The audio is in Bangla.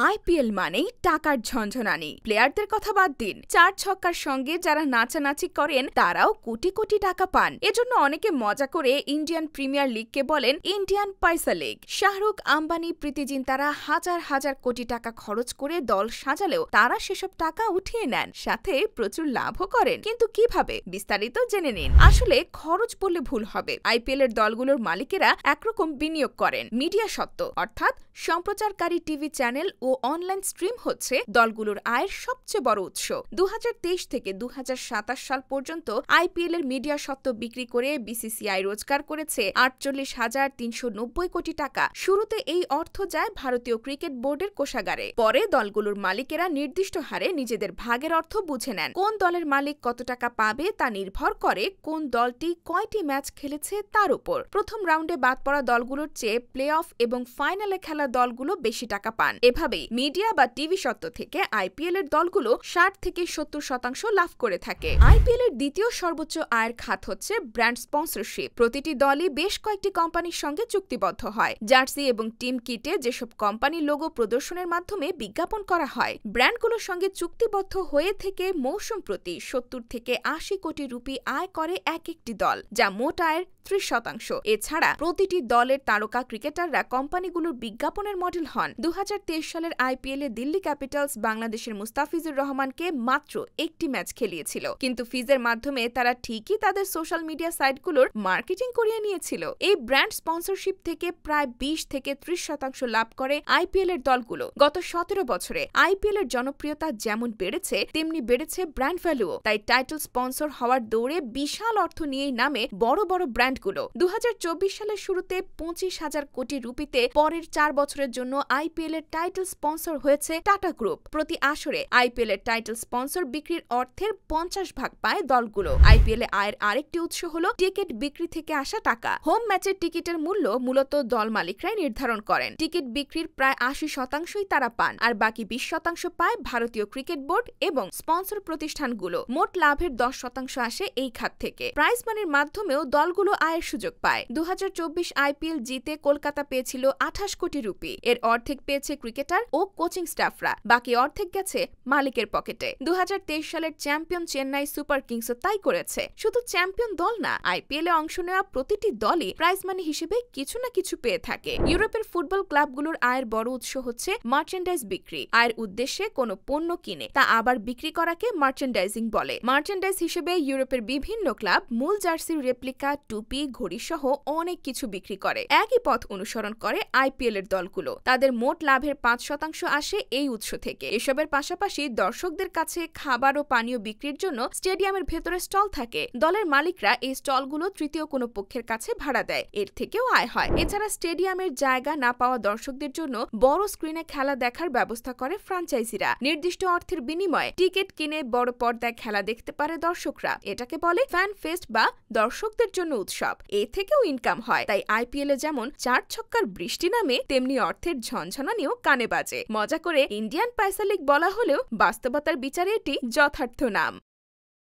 আইপিএল মানেই টাকার ঝনঝনানি। প্লেয়ারদের কথা বাদ দিন, চার ছক্কার সঙ্গে যারা নাচানাচি করেন তারাও কোটি কোটি টাকা পান। এজন্য অনেকে মজা করে ইন্ডিয়ান প্রিমিয়ার লিগকে বলেন ইন্ডিয়ান পয়সা লিগ। শাহরুখ, আম্বানি, প্রীতি জিন্তারা হাজার হাজার কোটি টাকা খরচ করে দল সাজালেও তারা সেসব টাকা উঠিয়ে নেন, সাথে প্রচুর লাভও করেন। কিন্তু কিভাবে, বিস্তারিত জেনে নিন। আসলে খরচ বললে ভুল হবে। আইপিএল এর দলগুলোর মালিকেরা একরকম বিনিয়োগ করেন। মিডিয়া সত্ত্ব অর্থাৎ সম্প্রচারকারী টিভি চ্যানেল ও অনলাইন স্ট্রিম হচ্ছে দলগুলোর আয়ের সবচেয়ে বড় উৎস। 2023 থেকে 2027 সাল পর্যন্ত আইপিএল এর মিডিয়া সত্ত্ব বিক্রি করে বিসিসিআই রোজগার করেছে 48,390 কোটি টাকা। শুরুতে এই অর্থ যায় ভারতীয় ক্রিকেট বোর্ডের কোষাগারে। পরে দলগুলোর মালিকেরা নির্দিষ্ট হারে নিজেদের ভাগের অর্থ বুঝে নেন। কোন দলের মালিক কত টাকা পাবে তা নির্ভর করে কোন দলটি কয়টি ম্যাচ খেলেছে তার উপর। প্রথম রাউন্ডে বাদ পড়া দলগুলোর চেয়ে প্লে অফ এবং ফাইনালে খেলা দলগুলো বেশি টাকা পান। এভাবেই মিডিয়া বা টিভি সত্ত্ব থেকে আইপিএল এর দলগুলো 60 থেকে 70% লাভ করে থাকে। আইপিএল এর দ্বিতীয় সর্বোচ্চ আয়ের খাত হচ্ছে ব্র্যান্ড স্পন্সরশিপ। প্রতিটি দলই বেশ কয়েকটি কোম্পানির সঙ্গে চুক্তিবদ্ধ হয়। জার্সি এবং টিম কিটে যেসব কোম্পানির লোগো প্রদর্শনের মাধ্যমে বিজ্ঞাপন করা হয়। ব্র্যান্ডগুলোর সঙ্গে চুক্তিবদ্ধ হয়ে থেকে মৌসুম প্রতি 70 থেকে 80 কোটি রুপি আয় করে এক একটি দল, যা মোট আয়ের 30%। এছাড়া প্রতিটি দলের তারকা ক্রিকেটাররা কোম্পানিগুলোর বিজ্ঞাপনের মডেল হন। 2023 সালের আইপিএল এ দিল্লি ক্যাপিটালস বাংলাদেশের মুস্তাফিজুর রহমানকে মাত্র একটি ম্যাচ খেলিয়েছিল, কিন্তু ফিজের মাধ্যমে তারা ঠিকই তাদের সোশ্যাল মিডিয়া সাইটগুলোর মার্কেটিং করিয়ে নিয়েছিল। এই ব্র্যান্ড স্পন্সরশিপ থেকে প্রায় 20 থেকে 30% লাভ করে আইপিএল এর দলগুলো। গত 17 বছরে আইপিএল এর জনপ্রিয়তা যেমন বেড়েছে তেমনি বেড়েছে ব্র্যান্ড ভ্যালুও। তাই টাইটেল স্পন্সর হওয়ার দৌড়ে বিশাল অর্থ নিয়েই নামে বড় বড় ব্র্যান্ডগুলো। 2024 সালের শুরুতে 25,000 কোটি রুপিতে পরের 4 বছরের জন্য আইপিএল এর টাইটেল স্পন্সর হয়েছে টাটা গ্রুপ। প্রতি আসরে আইপিএল এর টাইটেল স্পন্সর বিক্রির অর্থের 50 ভাগ পায় দলগুলো। আইপিএল এ আয়ের আরেকটি উৎস হলো টিকিট বিক্রি থেকে আসা টাকা। হোম ম্যাচের টিকিটের মূল্য মূলত দল মালিকরাই নির্ধারণ করেন। টিকিট বিক্রির প্রায় 80%ই তারা পান, আর বাকি 20% পায় ভারতীয় ক্রিকেট বোর্ড এবং স্পন্সর প্রতিষ্ঠানগুলো। মোট লাভের 10% আসে এই খাত থেকে। প্রাইজ মানির মাধ্যমেও দলগুলো আয়ের সুযোগ পায়। 2024 আইপিএল জিতে কলকাতা পেয়েছিল 28 কোটি রুপি। এর অর্ধেক পেয়েছে ক্রিকেটার ও কোচিং স্টাফরা, বাকি অর্ধেক গেছে মালিকের পকেটে। 2023 সালের চ্যাম্পিয়ন চেন্নাই সুপার কিংসও তাই করেছে। শুধু চ্যাম্পিয়ন দল না, আইপিএল এ অংশ নেওয়া প্রতিটি দলই প্রাইজ মানি হিসেবে কিছু না কিছু পেয়ে থাকে। ইউরোপের ফুটবল ক্লাবগুলোর আয়ের বড় উৎস হচ্ছে মার্চেন্ডাইজ বিক্রি। আয়ের উদ্দেশ্যে কোনো পণ্য কিনে তা আবার বিক্রি করাকে মার্চেন্ডাইজিং বলে। মার্চেন্ডাইজ হিসেবে ইউরোপের বিভিন্ন ক্লাব মূল জার্সির রেপ্লিকা, টুপি, ঘড়ি সহ অনেক কিছু বিক্রি করে। একই পথ অনুসরণ করে আইপিএল এর দলগুলো। তাদের মোট লাভের 5% আসে এই উৎস থেকে। এসবের পাশাপাশি দর্শকদের কাছে খাবার ও পানীয় বিক্রির জন্য স্টেডিয়ামের ভেতরে স্টল থাকে। দলের মালিকরা এই স্টলগুলো তৃতীয় কোনো পক্ষের কাছে ভাড়া দেয়, এর থেকেও আয় হয়। এছাড়া স্টেডিয়ামের জায়গা না পাওয়া দর্শকদের জন্য বড় স্ক্রিনে খেলা দেখার ব্যবস্থা করে ফ্র্যাঞ্চাইজিরা। নির্দিষ্ট অর্থের বিনিময়ে টিকিট কিনে বড় পর্দায় খেলা দেখতে পারে দর্শকরা। এটাকে বলে ফ্যান ফেস্ট বা দর্শকদের জন্য উৎসব। এ থেকেও ইনকাম হয়। তাই আইপিএল এ যেমন চার ছক্কার বৃষ্টি নামে, তেমনি অর্থের ঝনঝনানিও কানে বাজে। মজা করে ইন্ডিয়ান পয়সা লিগ বলা হলেও বাস্তবতার বিচারে এটি যথার্থ নাম।